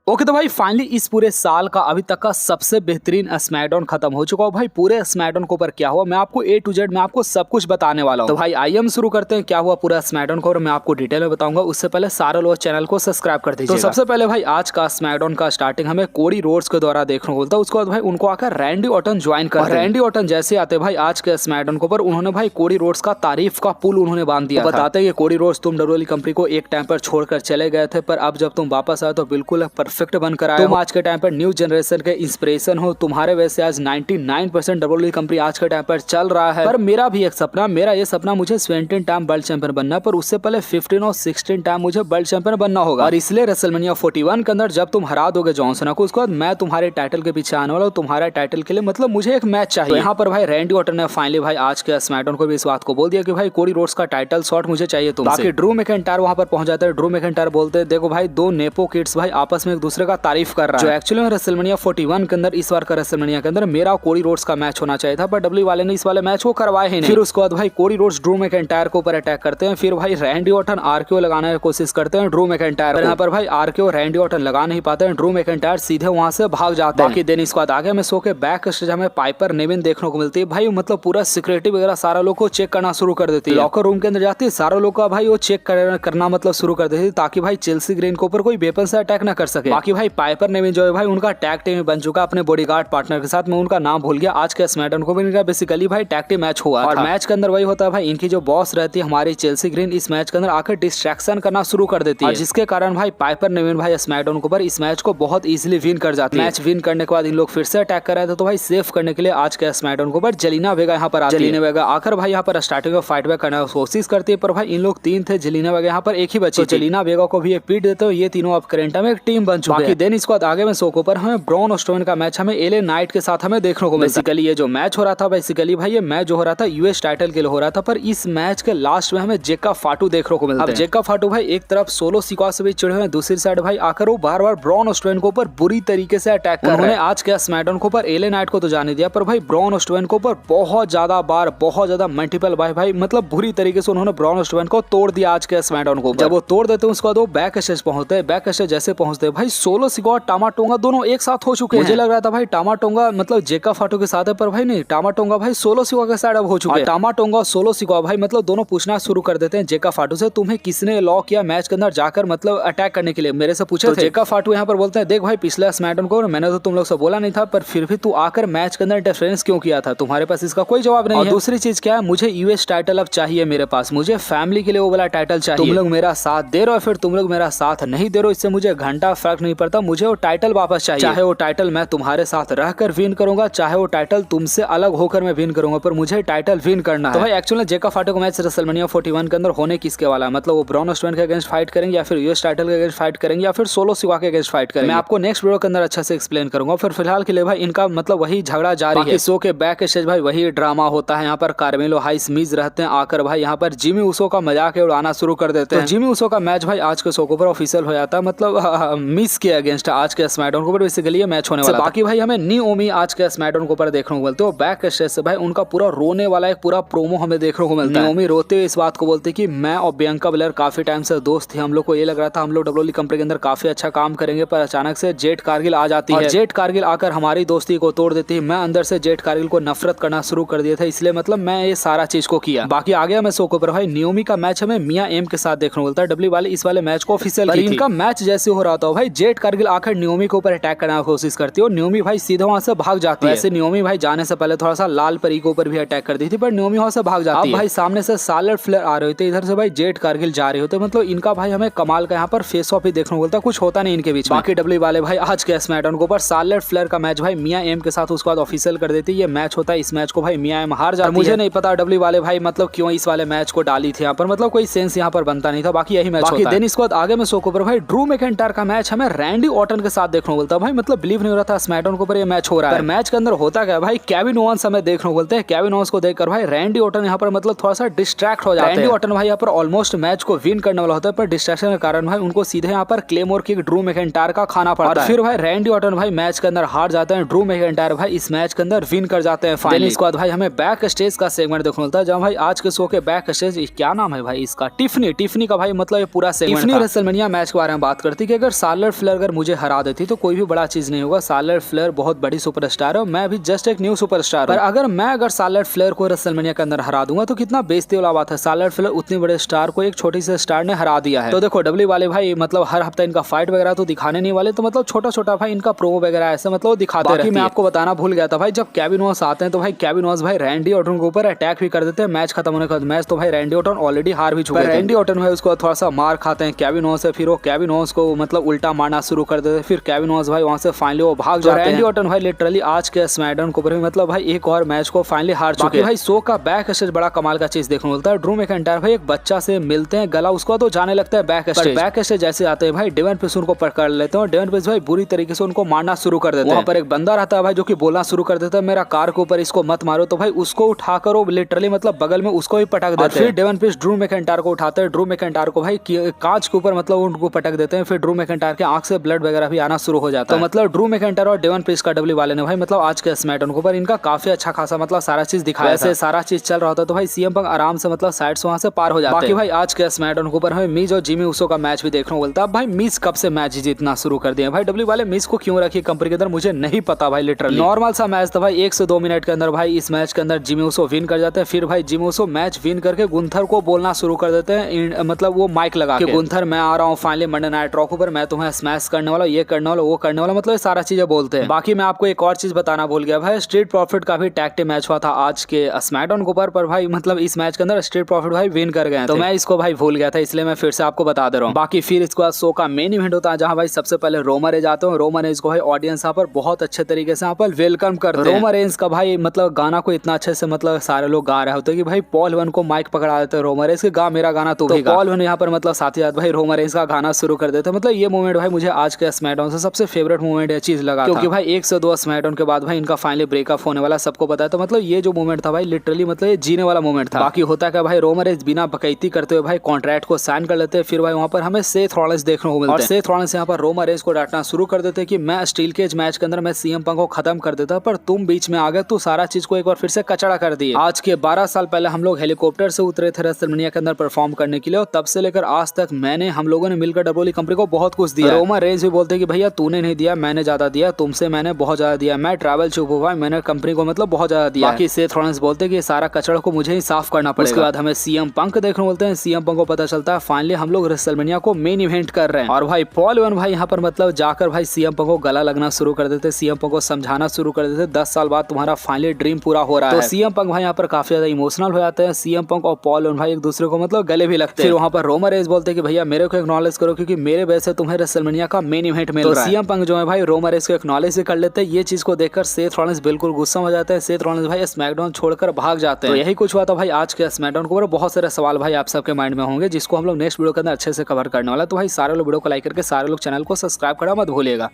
Okay तो भाई finally इस पूरे साल का अभी तक का सबसे बेहतरीन स्मैकडाउन खत्म हो चुका है भाई। पूरे स्मैकडाउन के ऊपर क्या हुआ मैं आपको ए टू जेड में आपको सब कुछ बताने वाला हूँ। तो भाई आइए हम शुरू करते हैं क्या हुआ पूरा स्मैकडाउन को और मैं आपको डिटेल में बताऊंगा। उससे पहले सारे लोग चैनल को सब्सक्राइब कर दीजिए। तो सबसे पहले भाई आज का स्मैकडाउन का स्टार्टिंग हमें कोडी रोड्स के द्वारा देखने को मिलता है। उसके बाद भाई उनको आकर रैंडी ऑर्टन ज्वाइन कर रैंडी ऑर्टन जैसे आते भाई आज के स्मैकडाउन के ऊपर उन्होंने भाई कोडी रोड्स का तारीफ का पुल उन्होंने बांध दिया। बताते हैं कोडी रोड्स तुम डब्ल्यूडब्ल्यूई कंपनी को एक टाइम पर छोड़कर चले गए थे, पर अब जब तुम वापस आए तो बिल्कुल परफेक्ट बनकर आए। आज के टाइम पर न्यू जनरेशन के इंस्पिरेशन हो तुम्हारे वजह से आज 99% डब्ल्यूडब्ल्यूई कंपनी आज के टाइम पर चल रहा है। पर मेरा भी एक सपना, मेरा ये सपना मुझे 17 टाइम वर्ल्ड चैंपियन बनना है, पर उससे पहले 15 और 16 टाइम मुझे वर्ल्ड चैंपियन बनना होगा। और इसलिए रेसलमेनिया 41 के अंदर जब तुम हरा दोगे जॉनसन को उसके बाद मैं तुम्हारे टाइटल के पीछे आने वाला हूँ। तुम्हारे टाइटल के लिए मतलब मुझे एक मैच चाहिए। तो यहाँ पर भाई रैंडी ऑर्टन ने फाइनली भाई आज के स्मैकडाउन को भी इस बात को बोल दिया कि भाई कोडी रोड्स का टाइटल शॉट मुझे चाहिए तुमसे। बाकी ड्रू मैकिंटायर वहां पर पहुंच जाते हैं। ड्रू मैकिंटायर बोलते हैं देखो भाई दो नेपो किड्स भाई आपस में एक दूसरे का तारीफ कर रहा है। जो एक्चुअली में रेसलमेनिया 41 के अंदर इस बार का रेसलमेनिया के अंदर मेरा कोडी रोड्स का मैच होना चाहिए था, पर डब्ल्यू वाले ने इस वाले मैच को करवाए ही नहीं। फिर उसके बाद भाई कोडी रोड्स ड्रू मैकिंटायर के ऊपर अटैक करते हैं। फिर भाई रैंडी ऑर्टन आरकेओ लगाने की कोशिश करते हैं ड्रू मैकिंटायर। यहाँ पर भाई आरकेओ रैंडी ऑर्टन लगा नहीं पाते हैं। ड्रू मैकिंटायर सीधे वहां से भाग जाते हैं। बाकी दिन इसके बाद आगे में सो के बैक स्टेज हमें पाइपर नेविन देखने को मिलती है। भाई मतलब पूरा सिक्योरिटी वगैरह सारा लोग को चेक करना शुरू कर देती है। लॉकर रूम के अंदर जाती है, सारा लोग का भाई वो चेक करना मतलब शुरू कर देती है ताकि भाई चेल्सी ग्रीन के ऊपर कोई वेपन से अटैक ना कर सके। बाकी भाई पाइपर नेविन जो है भाई उनका टैग टीम बन चुका अपने बॉडीगार्ड पार्टनर के साथ। मैं उनका नाम भूल गया। आज के स्मैकडाउन को भी इनका बेसिकली भाई टैग टीम मैच हुआ और मैच के अंदर वही होता है भाई इनकी जो बॉस रहती है हमारी चेल्सी ग्रीन इस मैच के अंदर आकर डिस्ट्रैक्शन करना शुरू कर देती है, जिसके कारण भाई पाइपर नेविन भाई स्मैकडाउन के ऊपर इस मैच को बहुत इजीली विन कर जाती है। मैच विन करने के बाद इन लोग फिर से अटैक कर रहे थे, तो भाई सेफ करने के लिए आज के स्मैकडाउन के ऊपर जेलिना वेगा यहाँ पर जेलिना वेगा आकर भाई यहाँ पर स्टार्टिंग में फाइट बैक करने की कोशिश करती है, पर भाई इन लोग तीन थे, जेलिना वेगा यहाँ पर एक ही बची। जेलिना वेगा को भी ये पीट देते हो। ये तीनों अब करंट में एक टीम बन चुकी है। देन इसके बाद आगे में शो के ऊपर हमें ब्रॉन स्ट्रोमैन का मैच हमें एले नाइट के साथ हमें देखने को मिला। बेसिकली ये जो मैच हो रहा था बेसिकली भाई ये मैच जो हो रहा था यूएस टाइटल के लिए हो रहा था, पर इस मैच के लास्ट में हमें जेका फाटू देखने को मिलता है। अब जेका फाटू भाई एक तरफ सोलो सिक्वा से भी चिड़े हुए, दूसरी साइड भाई आकर वो बार बार ब्रॉन स्ट्रोमैन के ऊपर बुरी तरीके से अटैक कर रहे हैं। आज के स्मैकडाउन के ऊपर एले नाइट को तो जाने दिया, पर भाई ब्रॉन स्ट्रोमैन के ऊपर बहुत ज्यादा मल्टीपल भाई मतलब बुरी तरीके से उन्होंने ब्रॉन स्ट्रोमैन को तोड़ दिया आज के स्मैकडाउन को। जब वो तोड़ देते हैं उसके बाद वो बैक स्टेज पहुंचते हैं। बैक स्टेज जैसे पहुंचते हैं भाई सोलो सिक्वा टामा टोंगा दोनों एक साथ हो चुके हैं। मुझे लग रहा था भाई टामा टोंगा मतलब जेका फाटू के साथ है, पर भाई नहीं, टामा टोंगा भाई सोलो सिक्वा के साइड अब हो चुके हैं। टामा टोंगा और सोलो सिक्वा भाई मतलब दोनों पूछना शुरू कर देते हैं जेका फाटू से तुम्हें किसने लॉ किया मैच के अंदर जाकर मतलब अटैक करने के लिए, मेरे से पूछे थे। जेका फाटू यहाँ पर बोलते हैं देख भाई पिछले स्मैकडाउन को मैंने तो तुम लोग से बोला नहीं था, पर फिर भी तू आकर मैच के अंदर इंटरफेरेंस क्यों किया था, तुम्हारे पास इसका कोई जवाब नहीं है। दूसरी चीज क्या है, मुझे यूएस टाइटल अब चाहिए मेरे पास, मुझे फैमिली के लिए वो वाला टाइटल चाहिए। तुम लोग मेरा साथ दे रहे हो फिर तुम लोग मेरा साथ नहीं दे रहे हो, इससे मुझे घंटा फर्क नहीं पड़ता, मुझे वो टाइटल वापस चाहिए। चाहे वो टाइटल मैं तुम्हारे साथ रहकर विन करूंगा, चाहे वो टाइटल तुमसे अलग होकर मैं विन करूंगा, पर मुझे टाइटल विन करना है। तो भाई एक्चुअली जेका फाटू का मैच रेसलमेनिया 41 के अंदर होने किसके वाला है, मतलब वो ब्रॉन स्ट्रोमैन के अगेंस्ट फाइट करेंगे या फिर यूएस टाइटल के अगेंस्ट फाइट करेंगे या फिर सोलो सिक्वा के अगेंस्ट फाइट करेंगे। मैं आपको नेक्स्ट वीडियो के अंदर अच्छा से एक्सप्लेन करूंगा। फिर फिलहाल के लिए भाई इनका मतलब वही झगड़ा जारी है। शो के बैक स्टेज भाई वही ड्रामा होता है। यहाँ पर कार्मेलो हाइस मिज रहते हैं, आकर भाई यहाँ पर जिमी उसो का मजाक उड़ाना शुरू कर देते हैं। जिमी उसो का मैच भाई आज के शो के ऊपर ऑफिशियल हो जाता है, मतलब मिस के अगेंस्ट आज के स्मैकडाउन के ऊपर बेसिकली ये मैच होने वाला है। बाकी भाई हमें नियोमी आज के स्मैकडाउन के ऊपर देखने को मिलते हो। बैक स्टेज से भाई उनका पूरा रोने वाला एक पूरा प्रोमो हमें देखने को मिलता है। नियोमी रोते हुए इस बात को बोलते कि मैं और बियांका बेलर काफी टाइम से दोस्त थे, हम लोग को ये लग रहा था हम लोग डब्ल्यूडब्ल्यूई कंपनी के अंदर काफी अच्छा काम करेंगे, पर अचानक से जेट कारगिल आ जाती है। जेट कारगिल आकर हमारी दोस्ती को तोड़ देती है। मैं अंदर से जेट कारगिल को नफरत करना शुरू कर दिया था, इसलिए मतलब मैं ये सारा चीज को किया। बाकी आगे हमें शो के ऊपर भाई नियोमी का मैच हमें मिया एम के साथ देखने को मिलता है। डब्ल्यू वाले इस वाले मैच को ऑफिशियल की थी। इनका मैच जैसे हो रहा था भाई जेट कारगिल आकर नियोमी के ऊपर अटैक करने की कोशिश करती है और नियोमी भाई सीधा वहां से भाग जाती है। वैसे नियोमी भाई जाने से पहले थोड़ा सा लाल परी के ऊपर भी अटैक कर दी थी, पर नियोमी वहां से भाग जाती है। अब भाई सामने से सार्लोट फ्लेयर आ रहे होते, इधर से भाई जेट कारगिल जा रहे होते, मतलब इनका भाई हमें कमाल का यहाँ पर फेस ऑफ ही देखने को मिलता है, कुछ होता नहीं इनके बीच। बाकी डब्ल्यू वाले भाई आज के स्मैकडाउन के ऊपर सार्लोट फ्लेयर का मैच भाई मिया एम के साथ उसके बाद ऑफिशियल कर देती है। ये मैच होता है, इस मैच को भाई मिया एम हार जाती है। मुझे नहीं पता डब्ल्यू वाले भाई मतलब क्यों इस वाले मैच को डाली थी यहाँ पर, मतलब कोई सेंस यहाँ पर बनता नहीं था। बाकी यही मैच होता है। देन इसके बाद आगे में शो के ऊपर भाई ड्रू मैकिंटायर का मैच हमें रैंडी ऑर्टन के साथ देखने को मिलता है। भाई मतलब बिलीव नहीं हो रहा था स्मैकडाउन के ऊपर ये मैच हो रहा है। मैच के अंदर होता क्या भाई केविन ओवंस हमें देखने को मिलते हैं। केविन ओवंस को देखकर भाई रैंडी ऑर्टन यहाँ पर मतलब थोड़ा सा डिस्ट्रैक्ट हो जाते हैं। रैंडी ऑर्टन भाई यहाँ पर ऑलमोस्ट मैच को विन करने वाला होता है, पर डिस्ट्रैक्शन के कारण भाई उनको सीधे यहाँ पर क्लेमोर किक ड्रू मैकिंटायर का खाना पड़ता है। फिर भाई रैंडी ऑर्टन भाई मैच के अंदर हार जाते हैं। ड्रू मैकिंटायर भाई इस मैच के अंदर विन कर जाते हैं फाइनली। इसके बाद भाई हमें बैक स्टेज का सेगमेंट देखने को मिलता है, जहाँ भाई आज के शो के बैक स्टेज क्या नाम है भाई इसका, टिफनी का भाई मतलब ये पूरा सेगमेंट टिफनी रेसलमेनिया मैच के बारे में बात करती है कि अगर सार्लोट शार्लेट फ्लेयर अगर मुझे हरा देती तो कोई भी बड़ा चीज नहीं होगा। शार्लेट फ्लेयर बहुत बड़ी सुपरस्टार है, मैं भी जस्ट एक न्यू सुपरस्टार हूं। पर अगर शार्लेट फ्लेयर को रेसलमेनिया के अंदर हरा दूंगा तो कितना बेइज्जती वाला बात है। शार्लेट फ्लेयर उतने बड़े स्टार को एक छोटी से स्टार ने हरा दिया है। तो देखो डब्ल्यू वाले भाई मतलब हर हफ्ता इनका फाइट वगैरह तो दिखाने नहीं वाले, तो मतलब छोटा छोटा भाई इनका प्रोमो वगैरह ऐसे मतलब दिखाते रहते हैं। मैं आपको बताना भूल गया था भाई, जब केविन ओवेंस आते हैं तो भाई केविन ओवेंस भाई रैंडी ऑर्टन के ऊपर अटैक भी कर देते हैं। मैच खत्म होने के बाद मैच तो भाई रैंडी ऑर्टन ऑलरेडी हार भी चुके थे। रैंडी ऑर्टन भाई उसको थोड़ा सा मार खाते हैं केविन ओवेंस से, फिर वो केविन ओवेंस को मतलब उल्टा मारना शुरू कर देते हैं। फिर केविन ओवेंस भाई वहां से फाइनली वो भाग जाते हैं। रैंडी ऑर्टन भाई लिटरली आज के स्मैकडाउन के ऊपर मतलब भाई एक और मैच को फाइनली हार चुके हैं। भाई शो का बैक स्टेज बड़ा कमाल का चीज देखने को मिलता है। ड्रू मैकिंटायर भाई एक बच्चा से मिलते हैं, गला उसको तो जाने लगता है बैक स्टेज। बैक स्टेज जैसे आते हैं भाई डेवन पेस उनको पकड़ लेते हैं और डेवन पेस भाई बुरी तरीके से उनको मारना शुरू कर देते हैं। वहां पर एक बंदा रहता है भाई जो कि बोलना शुरू कर देता है मेरा कार के ऊपर इसको मत मारो, तो भाई उसको उठाकर वो लिटरली मतलब बगल में उसको भी पटक देते हैं। फिर डेवन पेस ड्रू मैकिंटायर को उठाते हैं, ड्रू मैकिंटायर को भाई कांच के ऊपर मतलब उनको पटक देते हैं। फिर ड्रू मैकिंटायर के आंख से ब्लड वगैरह भी आना शुरू हो जाता है। तो मतलब ड्रू मैकिंटायर और डेवन पेस का डब्ल्यू वाले ने भाई मतलब आज के स्मैकडाउन के ऊपर इनका काफी अच्छा खासा मतलब सारा चीज दिखाया है। सारा चीज चल रहा होता तो भाई सीएम पंक आराम से मतलब साइड से वहां से पार हो जाते हैं। बाकी भाई आज के स्मैकडाउन के ऊपर हमें मिज और जिमी उसो का मैच भी देखने को मिलता है। भाई मिज कब से मैच जीतना शुरू कर दिया भाई डब्ल्यू वाले, मिज को क्यों रखी कंपनी के अंदर मुझे नहीं पता भाई। लिटरली नॉर्मल सा मैच था भाई, 1 से 2 मिनट के अंदर भाई इस मैच के अंदर जिमी उसो विन कर जाते हैं। फिर भाई जिमी उसो मैच विन करके गुंथर को बोलना शुरू कर देते हैं, मतलब वो माइक लगा के गुंथर मैं आ रहा हूँ फाइनली मंडे नाइट रॉ पर, मैं तुम्हें स्मैश करने वाला, ये करने वाला, वो करने वाला, मतलब सारा चीजें बोलते हैं। बाकी मैं आपको एक और चीज बताना भूल गया भाई, स्ट्रीट प्रॉफिट का भी टैग टीम मैच हुआ था आज के स्मैकडाउन के ऊपर, पर भाई मतलब इस मैच के अंदर स्ट्रीट प्रॉफिट भाई विन कर गए, तो मैं इसको भाई भूल गया था, इसलिए मैं फिर से आपको बता दे रहा हूँ। बाकी फिर इसके बाद शो का मेन इवेंट होता है जहाँ भाई सबसे पहले रोमन रेंज आते हैं। रोमन रेंज को भाई ऑडियंस यहाँ पर बहुत अच्छे तरीके से यहाँ पर वेलकम करते हैं। रोमन रेंज का भाई मतलब गाना को इतना अच्छे से मतलब सारे लोग गा रहे होते हैं कि भाई पॉल वन को माइक पकड़ा देते हैं रोमन रेंज के, गा मेरा गाना तू भी गा। पॉल वन यहाँ पर मतलब साथ ही साथ भाई रोमन रेंज का गाना शुरू कर देते हैं। मतलब ये मोमेंट भाई मुझे आज के स्मैकडाउन से सबसे फेवरेट मोमेंट है चीज लगा, क्योंकि भाई 1 से 2 स्मैकडाउन के बाद भाई इनका फाइनली ब्रेकअप होने वाला सबको पता है। तो मतलब ये जो मोमेंट था भाई लिटरली मतलब ये जीने वाला मोमेंट था। बाकी होता क्या भाई रोमन रेंज बिना बकैती करते हुए भाई कॉन्ट्रैक्ट को साइन कर लेते हैं। फिर भाई वहां पर हमें सेथ रॉलिंस देखने को मिलता है और सेथ रॉलिंस यहाँ पर रोमन रेंज को डांटना शुरू कर देते हैं कि मैं स्टील केज मैच के अंदर मैं सीएम पंक को खत्म कर देता, पर तुम बीच में आ गए तो सारा चीज को एक बार फिर से कचड़ा कर दिए। आज के 12 साल पहले हम लोग हेलीकॉप्टर से उतरे थे रेसलमेनिया के अंदर परफॉर्म करने के लिए, और तब से लेकर आज तक हम लोगों ने मिलकर डब्ल्यूडब्ल्यूई कंपनी को बहुत कुछ दिया। रोमन रेंज भी बोलते कि भैया तूने नहीं दिया, मैंने ज्यादा दिया, तुमसे मैंने बहुत ज्यादा दिया, मैं ट्रैवल चुप हुआ, मैंने कंपनी को मतलब बहुत ज्यादा दिया। बाकी सेथ रॉलिंस बोलते कि सारा कचड़ा को मुझे ही साफ करना पड़ेगा। उसके बाद हमें सीएम पंक देखने बोलते हैं। सीएम पंक को पता चलता है फाइनली हम लोग रेसलमेनिया को मेन इवेंट कर रहे हैं, और भाई पॉल वन भाई यहाँ पर मतलब जाकर भाई सीएम पंक को गला लगना शुरू कर देते, सीएम पंक को समझाना शुरू कर देते 10 साल बाद तुम्हारा फाइनली ड्रीम पूरा हो रहा है। तो सीएम पंक भाई यहाँ पर काफी ज्यादा इमोशनल हो जाते हैं। सीएम पंक और पॉल वन भाई एक दूसरे को मतलब गले भी लगते हैं। फिर वहाँ पर रोमन रेंज बोलते हैं कि भैया मेरे को एक्नॉलेज करो, क्योंकि मेरे वजह से तुम्हें रेसलमेनिया का मेन इवेंट मिल रहा है। सीएम पंक जो है भाई रोमन रेंज को एक्नॉलेज कर लेते हैं। ये चीज को देखकर सेथ रॉलिंस बिल्कुल गुस्सा हो जाता है। सेथ रॉलिंस भाई स्मैकडाउन छोड़कर भाग जाते हैं। तो यही कुछ हुआ था भाई आज के स्मैकडाउन के ऊपर। बहुत सारे सवाल भाई आप सबके माइंड में होंगे, जिसको हम लोग नेक्स्ट वीडियो के अंदर अच्छे से कवर करने वाला। तो भाई सारे लोग वीडियो को लाइक करके सारे लोग चैनल को सब्सक्राइब करना मत भूलिएगा।